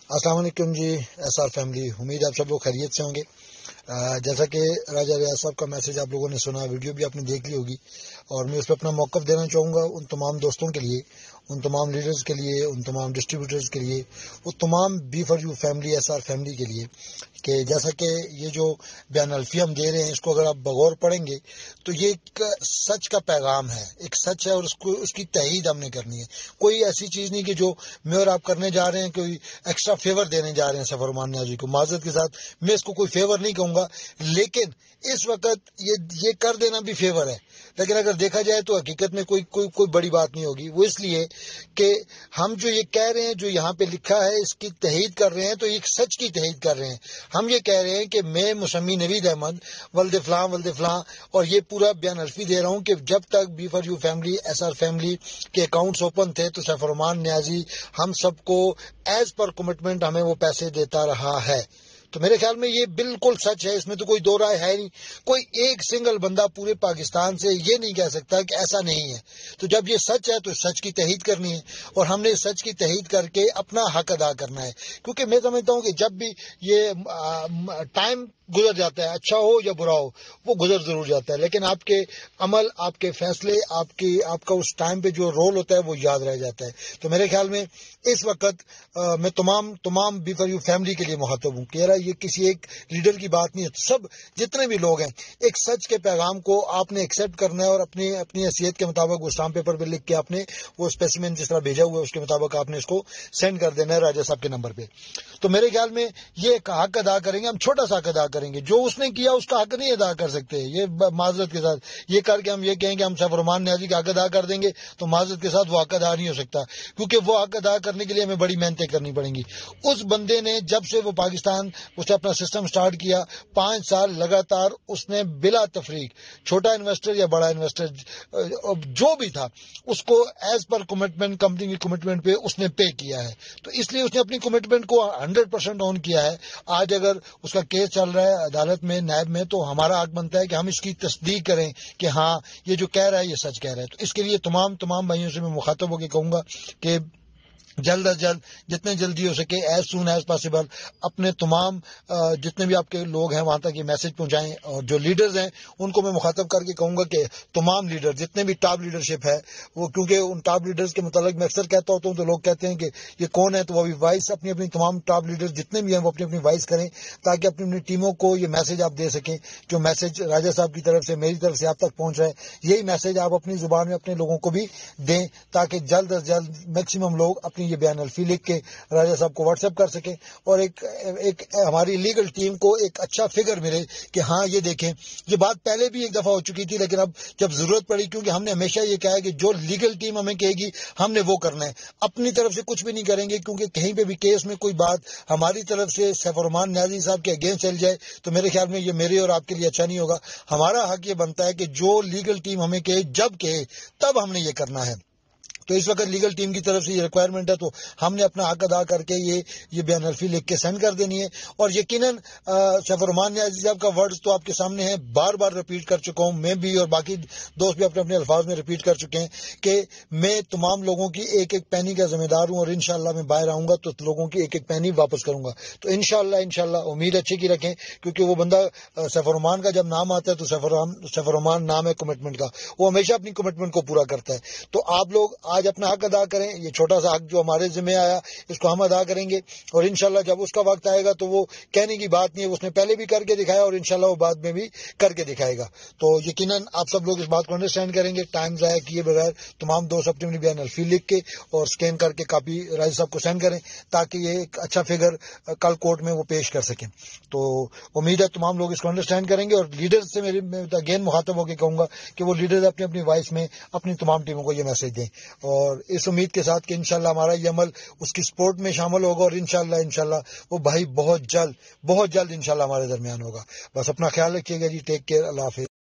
अस्सलाम वालेकुम जी। SR family, उम्मीद आप सब लोग खैरियत से होंगे। जैसा कि राजा रियाज साहब का मैसेज आप लोगों ने सुना, वीडियो भी आपने देख ली होगी, और मैं उस पर अपना मौक़िफ़ देना चाहूँगा उन तमाम दोस्तों के लिए, उन तमाम लीडर्स के लिए, उन तमाम डिस्ट्रीब्यूटर्स के लिए, वो तमाम B for you family, SR family के लिए, कि जैसा कि ये जो बयान अल्फी हम दे रहे हैं, इसको अगर आप बगौर पढ़ेंगे तो ये एक सच का पैगाम है, एक सच है, और उसको उसकी तहरीर हमने करनी है। कोई ऐसी चीज़ नहीं कि जो मैं और आप करने जा रहे हैं, कोई एक्स्ट्रा फेवर देने जा रहे हैं सफरमान न्याजी को। माजरत के साथ मैं इसको कोई फेवर नहीं कहूँगा, लेकिन इस वक्त ये कर देना भी फेवर है, लेकिन अगर देखा जाए तो हकीकत में कोई बड़ी बात नहीं होगी। वो इसलिए कि हम जो ये कह रहे हैं, जो यहाँ पे लिखा है, इसकी तहरीर कर रहे हैं, तो एक सच की तहरीर कर रहे हैं। हम ये कह रहे हैं कि मैं मुसम्मी नवीद अहमद वल्द फलां और ये पूरा बयान अल्फी दे रहा हूँ कि जब तक B for you family, SR family के अकाउंट्स ओपन थे तो सफरमान न्याजी हम सबको एज पर कमिटमेंट हमें वो पैसे देता रहा है। तो मेरे ख्याल में ये बिल्कुल सच है, इसमें तो कोई दो राय है नहीं। कोई एक सिंगल बंदा पूरे पाकिस्तान से ये नहीं कह सकता कि ऐसा नहीं है। तो जब ये सच है तो सच की तहरीर करनी है, और हमने सच की तहरीर करके अपना हक अदा करना है। क्योंकि मैं समझता हूँ कि जब भी ये टाइम गुजर जाता है, अच्छा हो या बुरा हो, वो गुजर जरूर जाता है, लेकिन आपके अमल, आपके फैसले, आपका उस टाइम पे जो रोल होता है वो याद रह जाता है। तो मेरे ख्याल में इस वक्त मैं तमाम बी फॉर यू फैमिली के लिए मुखातब हूँ। कह रहा ये किसी एक लीडर की बात नहीं है, सब जितने भी लोग हैं, एक सच के पैगाम को आपने एक्सेप्ट करना है, और अपनी हैसियत के मुताबिक वो स्टाम्प पेपर पे लिख के आपने वो स्पेसिमेन जिस तरह भेजा हुआ है उसके मुताबिक आपने इसको सेंड कर देना है राजा साहब के नंबर पे। तो मेरे ख्याल में ये एक हक अदा करेंगे, हम छोटा सा हक अदा करेंगे। जो उसने किया उसका हक नहीं अदा कर सकते, ये माजरत के साथ ये करके हम ये कहेंगे हम सफरमान न्याजी का हक अदा कर देंगे, तो माजरत के साथ वो हक अदा नहीं हो सकता, क्योंकि वो हक अदा करने के लिए हमें बड़ी मेहनतें करनी पड़ेंगी। उस बंदे ने जब से वो पाकिस्तान उसने अपना सिस्टम स्टार्ट किया, 5 साल लगातार उसने बिला तफरीक, छोटा इन्वेस्टर या बड़ा इन्वेस्टर जो भी था, उसको एज पर कमिटमेंट, कंपनी की कमिटमेंट पे उसने पे किया है। तो इसलिए उसने अपनी कमिटमेंट को 100% ऑन किया है। आज अगर उसका केस चल रहा है अदालत में, नायब में, तो हमारा हक बनता है कि हम इसकी तस्दीक करें कि हाँ ये जो कह रहा है ये सच कह रहा है। तो इसके लिए तमाम भाइयों से मैं मुखातब होकर कहूंगा कि जल्द अज जल्द, जितने जल्दी हो सके, एज सून एज पॉसिबल, अपने तमाम जितने भी आपके लोग हैं वहां तक ये मैसेज पहुंचाएं। और जो लीडर्स हैं उनको मैं मुखातब करके कहूंगा कि तमाम लीडर, जितने भी टॉप लीडरशिप है वो, क्योंकि उन टॉप लीडर्स के मुतालिक मैं अक्सर कहता होता हूं तो लोग कहते हैं कि ये कौन है, तो वो अभी वाइस अपनी तमाम टॉप लीडर्स जितने भी हैं वो अपनी वाइस करें, ताकि अपनी टीमों को ये मैसेज आप दे सकें। जो मैसेज राजा साहब की तरफ से, मेरी तरफ से आप तक पहुंच रहा है, यही मैसेज आप अपनी जुबान में अपने लोगों को भी दें, ताकि जल्द अज जल्द मैक्सिमम लोग अपनी ये बयान अल्फी लिख के राजा साहब को व्हाट्सएप कर सके, और एक हमारी लीगल टीम को एक अच्छा फिगर मिले कि हाँ ये देखें, ये बात पहले भी एक दफा हो चुकी थी, लेकिन अब जब जरूरत पड़ी, क्योंकि हमने हमेशा ये कहा है कि जो लीगल टीम हमें कहेगी हमने वो करना है, अपनी तरफ से कुछ भी नहीं करेंगे। क्योंकि कहीं पे भी केस में कोई बात हमारी तरफ से सफरमान न्याजी साहब के अगेंस्ट चल जाए तो मेरे ख्याल में ये मेरे और आपके लिए अच्छा नहीं होगा। हमारा हक ये बनता है कि जो लीगल टीम हमें कहे, जब कहे, तब हमने ये करना है। तो इस वक्त लीगल टीम की तरफ से ये रिक्वायरमेंट है, तो हमने अपना हक अदा करके ये बयान अल्फी लिख के सेंड कर देनी है। और यकीनन सफरमान न्याजी साहब का वर्ड्स तो आपके सामने है, बार बार रिपीट कर चुका हूं, मैं भी और बाकी दोस्त भी अपने अल्फाज में रिपीट कर चुके हैं कि मैं तमाम लोगों की एक एक पैनी का जिम्मेदार हूं, और इंशाल्लाह मैं बाहर आऊंगा तो लोगों की एक एक पैनी वापस करूंगा। तो इंशाल्लाह उम्मीद अच्छी की रखें, क्योंकि वो बंदा सफरमान का जब नाम आता है तो सफरमान नाम है कमिटमेंट का, वो हमेशा अपनी कमिटमेंट को पूरा करता है। तो आप लोग आज अपना हक अदा करें, ये छोटा सा हक जो हमारे जिम्मे आया इसको हम अदा करेंगे, और इंशाल्लाह जब उसका वक्त आएगा तो वो कहने की बात नहीं है, उसने पहले भी करके दिखाया और इंशाल्लाह वो बाद में भी करके दिखाएगा। तो यकीनन आप सब लोग इस बात को अंडरस्टैंड करेंगे। टाइम ज़ाया किए बगैर तमाम दोस्त अपनी बयान अल्फी लिख के और स्कैन करके कापी राजा साहब को सेंड करें, ताकि ये एक अच्छा फिगर कल कोर्ट में वो पेश कर सकें। तो उम्मीद है तमाम लोग इसको अंडरस्टैंड करेंगे। और लीडर्स से मैं अगेन मुखातब होकर कहूंगा कि वो लीडर्स अपनी वॉइस में अपनी तमाम टीमों को ये मैसेज दें, और इस उम्मीद के साथ कि इंशाल्लाह हमारा ये अमल उसकी सपोर्ट में शामिल होगा, और इंशाल्लाह वो भाई बहुत जल्द इंशाल्लाह हमारे दरमियान होगा। बस अपना ख्याल रखिएगा जी। टेक केयर, अल्लाह हाफिज़।